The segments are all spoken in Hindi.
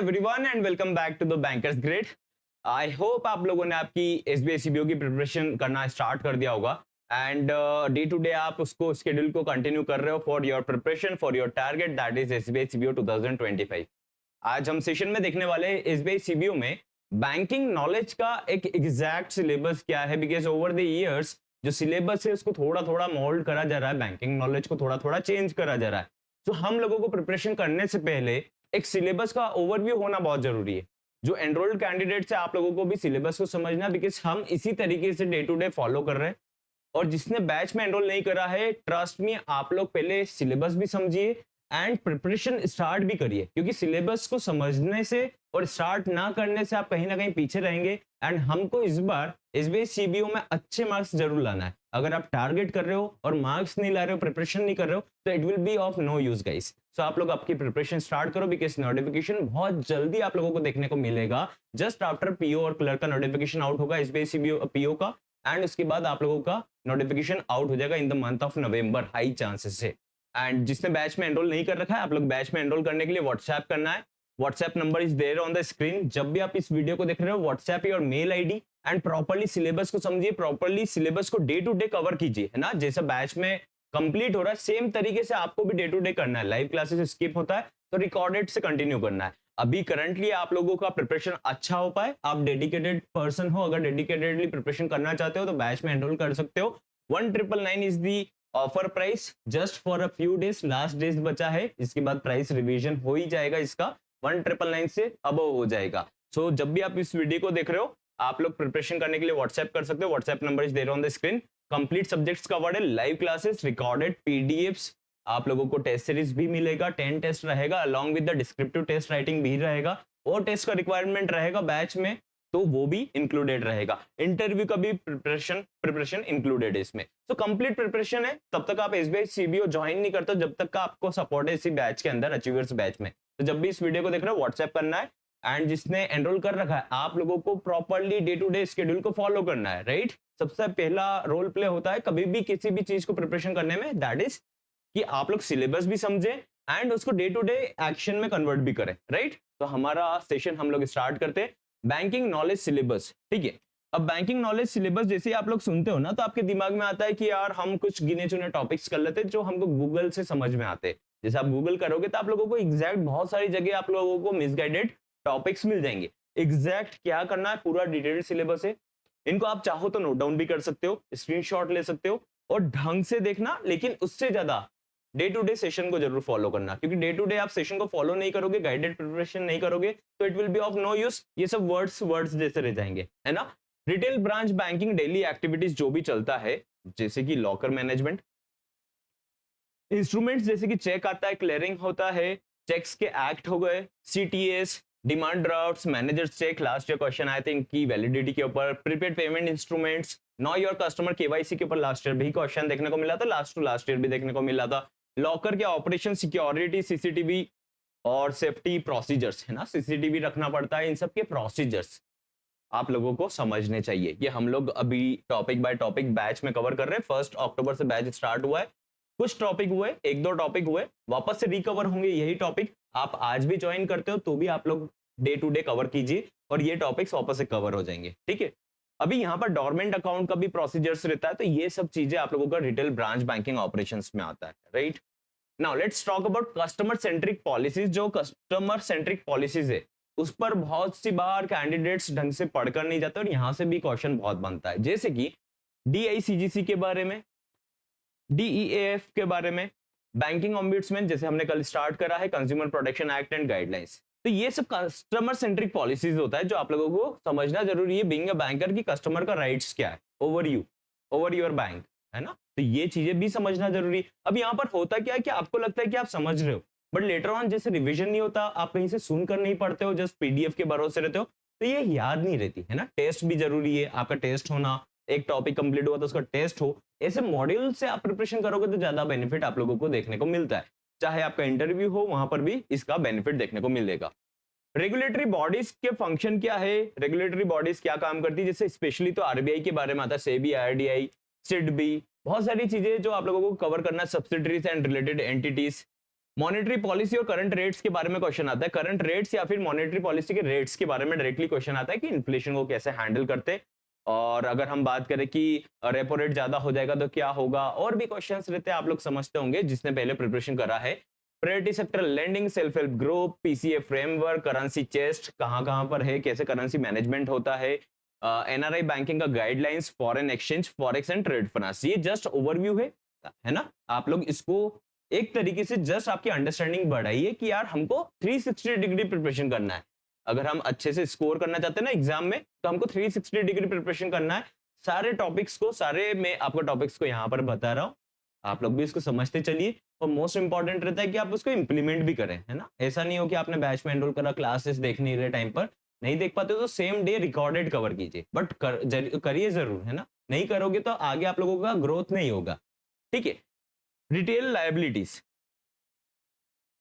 Everyone and welcome back to the Bankers Grid. I hope आप लोगों ने आपकी एसबीआई सीबीओ की प्रिपरेशन करना स्टार्ट कर दिया होगा एंड डे टू डे आप उसको शेड्यूल को कंटिन्यू कर रहे हो for your preparation for your target that is SBI CBO 2025। आज हम सेशन में देखने वाले हैं एसबीआई सीबीओ में बैंकिंग नॉलेज का एक एग्जैक्ट सिलेबस क्या है, बिकॉज ओवर द ईयर्स जो सिलेबस है उसको थोड़ा थोड़ा मोल्ड करा जा रहा है, बैंकिंग नॉलेज को थोड़ा थोड़ा चेंज करा जा रहा है। तो हम लोगों को प्रिपरेशन करने से पहले एक सिलेबस का ओवरव्यू होना बहुत जरूरी है। जो एनरोल्ड कैंडिडेट्स है आप लोगों को भी सिलेबस को समझना, बिकॉज हम इसी तरीके से डे टू डे फॉलो कर रहे हैं। और जिसने बैच में एनरोल नहीं करा है, ट्रस्ट मी, आप लोग पहले सिलेबस भी समझिए एंड प्रिपरेशन स्टार्ट भी करिए, क्योंकि सिलेबस को समझने से और स्टार्ट ना करने से आप कहीं ना कहीं पीछे रहेंगे। एंड हमको इस बार एसबीआई सीबीओ में अच्छे मार्क्स जरूर लाना है। अगर आप टारगेट कर रहे हो और मार्क्स नहीं ला रहे हो, प्रिपरेशन नहीं कर रहे हो, तो it will be of no use guys. So आप लोग आपकी प्रिपरेशन स्टार्ट करो, बिकॉज नोटिफिकेशन बहुत जल्दी आप लोगों को देखने को मिलेगा। जस्ट आफ्टर पीओ और क्लर्क का नोटिफिकेशन आउट होगा एसबीआई सीबीओ पीओ का, एंड उसके बाद आप लोगों का नोटिफिकेशन आउट हो जाएगा in the month of November, high chances है। एंड जिसने बैच में एनरोल नहीं कर रखा है, आप लोग बैच में एनरोल करने के लिए व्हाट्सएप करना है। WhatsApp number is there on the screen. जब भी आप इस वीडियो को देख रहे हो, WhatsApp your mail ID and properly syllabus को समझिए, प्रॉपर्ली सिलेबस को डे टू डे कवर कीजिए, है ना। जैसा बैच में कंप्लीट हो रहा है सेम तरीके से आपको भी डे टू डे करना है। लाइव क्लासेस स्किप होता है तो रिकॉर्डेड से कंटिन्यू करना है। अभी करंटली आप लोगों का प्रिपरेशन अच्छा हो पाए, आप डेडिकेटेड पर्सन हो, अगर डेडिकेटेडली प्रिपरेशन करना चाहते हो तो बैच में एनरोल कर सकते हो। 1999 is the offer price just for a few days, last days बचा है, इसके बाद प्राइस रिवीजन हो ही जाएगा इसका, 1999 से अबव हो जाएगा। सो जब भी आप इस वीडियो को देख रहे हो, आप लोग प्रिपरेशन करने के लिए व्हाट्सएप कर सकते हो। WhatsApp number is there on the screen. Complete subjects covered है, लाइव क्लासेस, रिकॉर्डेड पीडीएफ्स, आप लोगों को टेस्ट सीरीज भी मिलेगा, 10 टेस्ट रहेगा along with the descriptive test writing भी रहेगा, और टेस्ट का रिक्वायरमेंट रहेगा बैच में तो वो भी इंक्लूडेड रहेगा। इंटरव्यू का भी प्रिपरेशन इंक्लूडेड है इसमें। तो कंप्लीट प्रिपरेशन है। तब तक आप एसबीआई सीबीओ ज्वाइन नहीं करते जब तक का आपको सपोर्ट है इसी बैच के अंदर, अचीवर्स बैच में। तो जब भी इस वीडियो को देख रहे हो व्हाट्सएप करना है, एंड जिसने एनरोल कर रखा है आप लोगों को properly day to day schedule को फॉलो करना है, राइट। सबसे पहला रोल प्ले होता है कभी भी किसी भी चीज को प्रिपरेशन करने में, दैट इज कि आप लोग सिलेबस भी समझे एंड उसको डे टू डे एक्शन में कन्वर्ट भी करें, राइट। तो हमारा सेशन हम लोग स्टार्ट करते हैं बैंकिंग नॉलेज सिलेबस, ठीक है। अब बैंकिंग नॉलेज सिलेबस जैसे ही आप लोग सुनते हो ना, तो आपके दिमाग में आता है कि यार हम कुछ गिने चुने टॉपिक्स कर लेते हैं जो हमको गूगल से समझ में आते हैं। जैसे आप गूगल करोगे तो आप लोगों को एग्जैक्ट बहुत सारी जगह आप लोगों को मिसगाइडेड टॉपिक्स मिल जाएंगे। एग्जैक्ट क्या करना है, पूरा डिटेल्ड सिलेबस है। इनको आप चाहो तो नोट डाउन भी कर सकते हो, स्क्रीनशॉट ले सकते हो और ढंग से देखना, लेकिन उससे ज्यादा डे टू डे सेशन को जरूर फॉलो करना, क्योंकि डे टू डे आप सेशन को फॉलो नहीं करोगे, गाइडेड प्रिपरेशन नहीं करोगे, तो it will be of no use. ये सब वर्ड्स जैसे रह जाएंगे, है ना। Retail branch banking daily activities जो भी चलता है, जैसे कि लॉकर मैनेजमेंट, इंस्ट्रूमेंट्स जैसे कि चेक आता है, क्लियरिंग होता है, चेक्स के एक्ट हो गए, CTS, demand drafts, managers cheque, last year question आए थे इनकी वैलिडिटी के ऊपर, prepaid payment instruments, know your customer KYC के ऊपर लास्ट ईयर भी क्वेश्चन देखने को मिला था, लास्ट टू लास्ट ईयर भी देखने को मिला था। लॉकर के ऑपरेशन, सिक्योरिटी, सीसीटीवी और सेफ्टी प्रोसीजर्स, है ना, सीसीटीवी रखना पड़ता है, इन सब के प्रोसीजर्स आप लोगों को समझने चाहिए। ये हम लोग अभी टॉपिक बाय टॉपिक बैच में कवर कर रहे हैं। 1 अक्टूबर से बैच स्टार्ट हुआ है, कुछ टॉपिक हुए, 1-2 टॉपिक हुए, वापस से रिकवर होंगे यही टॉपिक। आप आज भी ज्वाइन करते हो तो भी आप लोग डे टू डे कवर कीजिए और ये टॉपिक्स वापस से कवर हो जाएंगे, ठीक है। अभी यहाँ पर डोरमेंट अकाउंट का भी प्रोसीजर्स रहता है, तो ये सब चीजें आप लोगों का रिटेल ब्रांच बैंकिंग ऑपरेशंस में आता है, right. Now let's talk about customer centric policies. जो कस्टमर सेंट्रिक पॉलिसीज है उस पर बहुत सी बार कैंडिडेट्स ढंग से पढ़कर नहीं जाते और यहाँ से भी क्वेश्चन बहुत बनता है, जैसे कि डीआईसीजीसी के बारे में, डीईएएफ के बारे में, बैंकिंग ऑम्बुड्समैन जैसे हमने कल स्टार्ट करा है, consumer protection act and guidelines. तो ये सब कस्टमर सेंट्रिक पॉलिसीज होता है जो आप लोगों को समझना जरूरी है बीइंग अ बैंकर की कस्टमर का राइट्स क्या है over you, over your bank, है ना। तो ये चीजें भी समझना जरूरी है। अब यहाँ पर होता क्या है कि आपको लगता है कि आप समझ रहे हो, बट लेटर ऑन जैसे रिवीजन नहीं होता, आप कहीं से सुनकर नहीं पढ़ते हो, जस्ट पीडीएफ के भरोसे रहते हो, तो ये याद नहीं रहती, है ना। टेस्ट भी जरूरी है, आपका टेस्ट होना, एक टॉपिक कंप्लीट हुआ तो उसका टेस्ट हो, ऐसे मॉड्यूल से आप प्रिपरेशन करोगे तो ज्यादा बेनिफिट आप लोगों को देखने को मिलता है। चाहे आपका इंटरव्यू हो, वहां पर भी इसका बेनिफिट देखने को मिलेगा। रेगुलेटरी बॉडीज के फंक्शन क्या है, रेगुलेटरी बॉडीज क्या काम करती है, जैसे स्पेशली तो आरबीआई के बारे में आता है, सेबी, आरडीआई, सिडबी, बहुत सारी चीजें जो आप लोगों को कवर करना है, subsidiaries and related entities, monetary policy और करंट रेट्स के बारे में क्वेश्चन आता है, करंट रेट्स या फिर मॉनेटरी पॉलिसी के रेट्स के बारे में डायरेक्टली क्वेश्चन आता है कि इन्फ्लेशन को कैसे हैंडल करते। और अगर हम बात करें कि रेपो रेट ज्यादा हो जाएगा तो क्या होगा, और भी क्वेश्चंस रहते हैं, आप लोग समझते होंगे जिसने पहले प्रिपरेशन करा है। Priority sector lending, self help group, PCA framework, currency chest कहां पर है, कैसे करेंसी मैनेजमेंट होता है, एनआरआई बैंकिंग का guidelines, foreign exchange, forex and trade finance. ये जस्ट ओवरव्यू है ना। आप लोग इसको एक तरीके से जस्ट आपकी अंडरस्टैंडिंग बढ़ाइए कि यार हमको 360 डिग्री प्रिपरेशन करना है। अगर हम अच्छे से स्कोर करना चाहते हैं ना एग्जाम में, तो हमको 360 डिग्री प्रिपरेशन करना है। सारे टॉपिक्स को, सारे मैं आपको टॉपिक्स को यहाँ पर बता रहा हूँ, आप लोग भी इसको समझते चलिए। और मोस्ट इंपॉर्टेंट रहता है कि आप उसको इंप्लीमेंट भी करें, है ना। ऐसा नहीं हो कि आपने बैच में एनरोल करा, क्लासेस देख नहीं रहे टाइम पर, नहीं देख पाते तो सेम डे रिकॉर्डेड कवर कीजिए, बट करिए जरूर, है ना। नहीं करोगे तो आगे आप लोगों का ग्रोथ नहीं होगा, ठीक है। रिटेल लायबिलिटीज,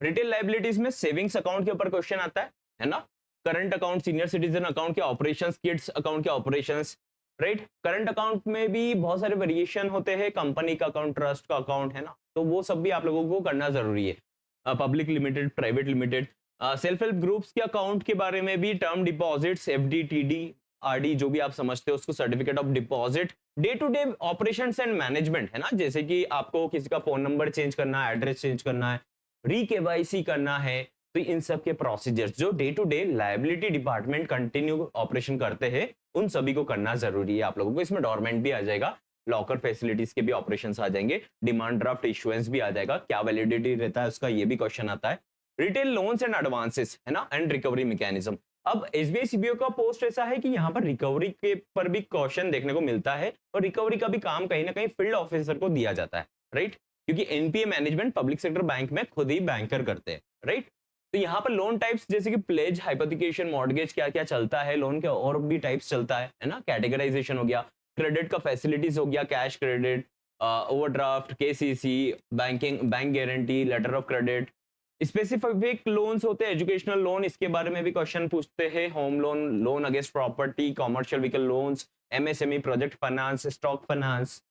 रिटेल लायबिलिटीज में सेविंग्स अकाउंट के ऊपर क्वेश्चन आता है ना। Current account, senior citizen account के ऑपरेशंस, किड्स अकाउंट के ऑपरेशंस, राइट। करंट अकाउंट में भी बहुत सारे वेरिएशन होते हैं, कंपनी का अकाउंट, ट्रस्ट का अकाउंट, है ना। तो वो सब भी आप लोगों को करना जरूरी है। Public limited, private limited, self help groups के अकाउंट के बारे में भी, term deposits, FD, TD, RD, जो भी आप समझते हो उसको, certificate of deposit, day to day operations and management, है ना। जैसे कि आपको किसी का फोन नंबर चेंज करना है, एड्रेस चेंज करना है, री केवाईसी करना है, तो इन सब के प्रोसीजर्स जो day to day liability department continue operation करते हैं, उन सभी को करना जरूरी है आप लोगों को। इसमें डोरमेंट भी आ जाएगा, लॉकर फैसिलिटीज के भी ऑपरेशंस आ जाएंगे, डिमांड ड्राफ्ट इशुएंस भी आ जाएगा, क्या वैलिडिटी रहता है उसका, ये भी क्वेश्चन आता है। रिटेल लोन्स एंड एडवांसेस, है ना, एंड रिकवरी मैकेनिज्म। अब एसबीआई सीबीओ का पोस्ट ऐसा है कि यहाँ पर रिकवरी के पर भी क्वेश्चन देखने को मिलता है, और रिकवरी का भी काम कहीं ना कहीं फील्ड ऑफिसर को दिया जाता है, राइट। क्योंकि NPA management public sector bank में खुद ही बैंकर करते हैं, राइट। तो यहाँ पर लोन टाइप्स जैसे कि प्लेज, हाइपोथिकेशन, मॉर्गेज, क्या क्या चलता है लोन के, और भी टाइप्स चलता है ना। कैटेगराइजेशन हो गया, क्रेडिट का फैसिलिटीज हो गया, cash credit, overdraft, KCC, banking, bank guarantee, letter of credit, specific loans होते हैं, एजुकेशनल लोन, इसके बारे में भी क्वेश्चन पूछते हैं, home loan, loan against property, commercial vehicle loans, MSME, project finance, stock finance.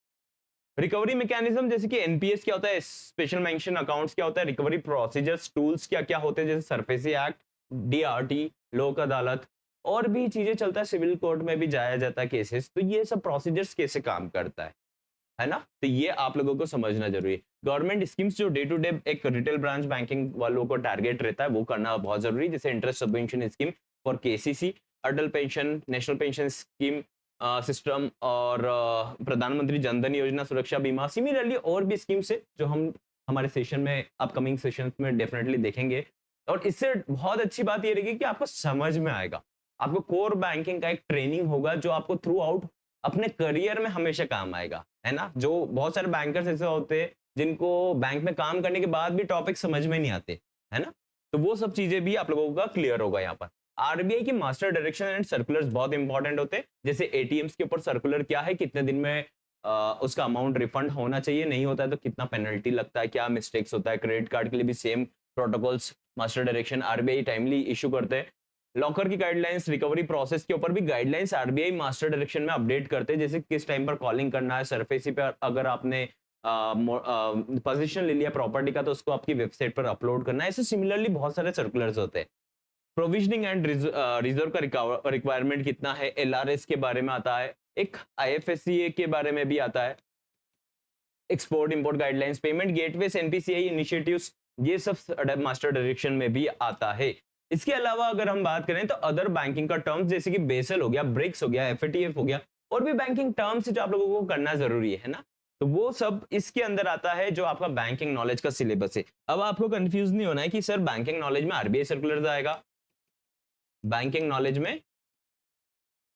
Recovery mechanism जैसे कि एनपीएस क्या होता है, स्पेशल मेंशन अकाउंट्स क्या होता है, रिकवरी प्रोसीजर्स, टूल्स क्या क्या होते हैं, जैसे सरफेसी एक्ट, डीआरटी, लोक अदालत, और भी चीजें चलता है, सिविल कोर्ट में भी जाया जाता है केसेस। तो ये सब प्रोसीजर्स कैसे काम करता है ना। तो ये आप लोगों को समझना जरूरी है। गवर्नमेंट स्कीम्स जो डे टू डे एक रिटेल ब्रांच बैंकिंग वालों को टारगेट रहता है, वो करना बहुत जरूरी है, जैसे interest subvention scheme for KCC, Atal pension, national pension scheme system, और प्रधानमंत्री जनधन योजना, सुरक्षा बीमा। सिमिलरली और भी स्कीम्स है जो हम हमारे सेशन में, अपकमिंग सेशन में डेफिनेटली देखेंगे। और इससे बहुत अच्छी बात ये रहेगी कि आपको समझ में आएगा, आपको कोर बैंकिंग का एक ट्रेनिंग होगा जो आपको थ्रू आउट अपने करियर में हमेशा काम आएगा, है ना। जो बहुत सारे बैंकर्स ऐसे होते हैं जिनको बैंक में काम करने के बाद भी टॉपिक समझ में नहीं आते, है ना। तो वो सब चीजें भी आप लोगों का क्लियर होगा यहाँ पर। आरबीआई की मास्टर डायरेक्शन एंड सर्कुलर्स बहुत इंपॉर्टेंट होते हैं, जैसे एटीएम्स के ऊपर सर्कुलर क्या है, कितने दिन में उसका अमाउंट रिफंड होना चाहिए, नहीं होता है तो कितना पेनल्टी लगता है, क्या मिस्टेक्स होता है। क्रेडिट कार्ड के लिए भी same protocols, master direction RBI timely issue करते हैं। लॉकर की गाइडलाइंस, रिकवरी प्रोसेस के ऊपर भी गाइडलाइंस आरबीआई मास्टर डायरेक्शन में अपडेट करते हैं, जैसे किस टाइम पर कॉलिंग करना है, सरफेसी पे अगर आपने पोजीशन ले लिया प्रॉपर्टी का तो उसको आपकी वेबसाइट पर अपलोड करना है। ऐसे सिमिलरली बहुत सारे सर्कुलर्स होते हैं। प्रोविजनिंग एंड रिजर्व का रिक्वायरमेंट कितना है, एलआरएस के बारे में आता है, एक आईएफएससीए के बारे में भी आता है, export import guidelines, payment gateways, NPCI initiatives, ये सब मास्टर डायरेक्शन में भी आता है। इसके अलावा अगर हम बात करें तो अदर बैंकिंग का टर्म्स जैसे कि बेसल हो गया, ब्रिक्स हो गया, एफएटीएफ हो गया, और भी बैंकिंग टर्म्स जो आप लोगों को करना जरूरी है ना। तो वो सब इसके अंदर आता है जो आपका बैंकिंग नॉलेज का सिलेबस है। अब आपको कंफ्यूज नहीं होना है कि सर बैंकिंग नॉलेज में आरबीआई सर्कुलर आएगा, बैंकिंग नॉलेज में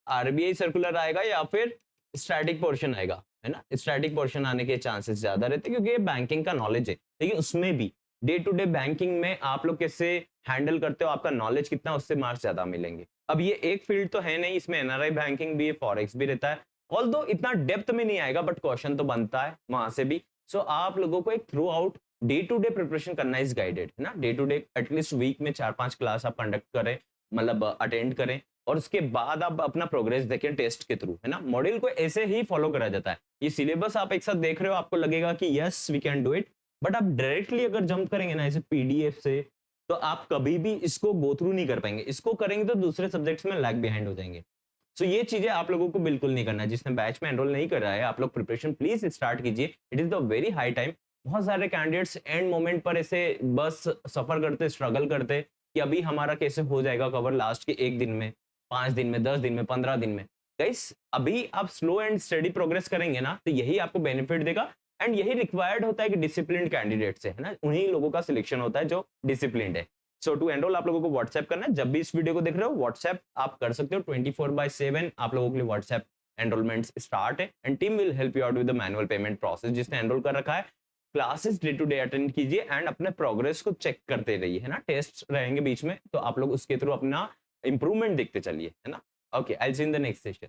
आरबीआई सर्कुलर आएगा, या फिर स्टैटिक पोर्शन आएगा, है ना। स्टैटिक पोर्शन आने के चांसेस ज्यादा रहते हैं क्योंकि ये बैंकिंग का नॉलेज है, लेकिन उसमें भी डे टू डे बैंकिंग में आप लोग कैसे हैंडल करते हो, आपका नॉलेज कितना, उससे मार्क्स ज्यादा मिलेंगे। अब ये एक फील्ड तो है नहीं, इसमें एनआरआई बैंकिंग भी है, फॉरेक्स भी रहता है, ऑल्दो इतना डेप्थ में नहीं आएगा, बट क्वेश्चन तो बनता है वहां से भी। सो आप लोगों को एक throughout day to day preparation करना इज गाइडेड, है ना। Day to day at least week में 4-5 क्लास आप कंडक्ट करें, मतलब अटेंड करें, और उसके बाद आप अपना प्रोग्रेस देखें टेस्ट के थ्रू, है ना। मॉड्यूल को ऐसे ही फॉलो करा जाता है। ये सिलेबस आप एक साथ देख रहे हो, आपको लगेगा कि yes we can do it, but आप डायरेक्टली अगर जंप करेंगे ना ऐसे पीडीएफ से, तो आप कभी भी इसको गो थ्रू नहीं कर पाएंगे। इसको करेंगे तो दूसरे सब्जेक्ट्स में लैग बिहाइंड हो जाएंगे। सो ये चीजें आप लोगों को बिल्कुल नहीं करना है। जिसने बैच में एनरोल नहीं कर रहा है, आप लोग प्रिपरेशन प्लीज स्टार्ट कीजिए। It is the very high time. बहुत सारे कैंडिडेट्स एंड मोमेंट पर ऐसे बस सफर करते, स्ट्रगल करते कि अभी हमारा कैसे हो जाएगा कवर लास्ट के 1 दिन में, 5 दिन में, 10 दिन में, 15 दिन में। गाइस, अभी आप स्लो एंड स्टडी प्रोग्रेस करेंगे ना, तो यही आपको बेनिफिट देगा। एंड यही रिक्वायर्ड होता है कि डिसिप्लिन्ड कैंडिडेट से, है ना, उन्हीं लोगों का सिलेक्शन होता है जो डिसिप्लिन्ड है। सो टू एनरोल आप लोगों को व्हाट्सएप करना है। जब भी इस वीडियो को देख रहे हो, व्हाट्सएप आप कर सकते हो। 24/7 आप लोगों के लिए व्हाट्सएप एनरोलमेंट स्टार्ट है and team will help you out with the manual payment process. जिसने एनरोल कर रखा है, classes day to day attend कीजिए एंड अपने प्रोग्रेस को चेक करते रहिए, है ना। टेस्ट रहेंगे बीच में, तो आप लोग उसके थ्रू अपना इंप्रूवमेंट देखते चलिए, है ना। Okay, I will see in the next session.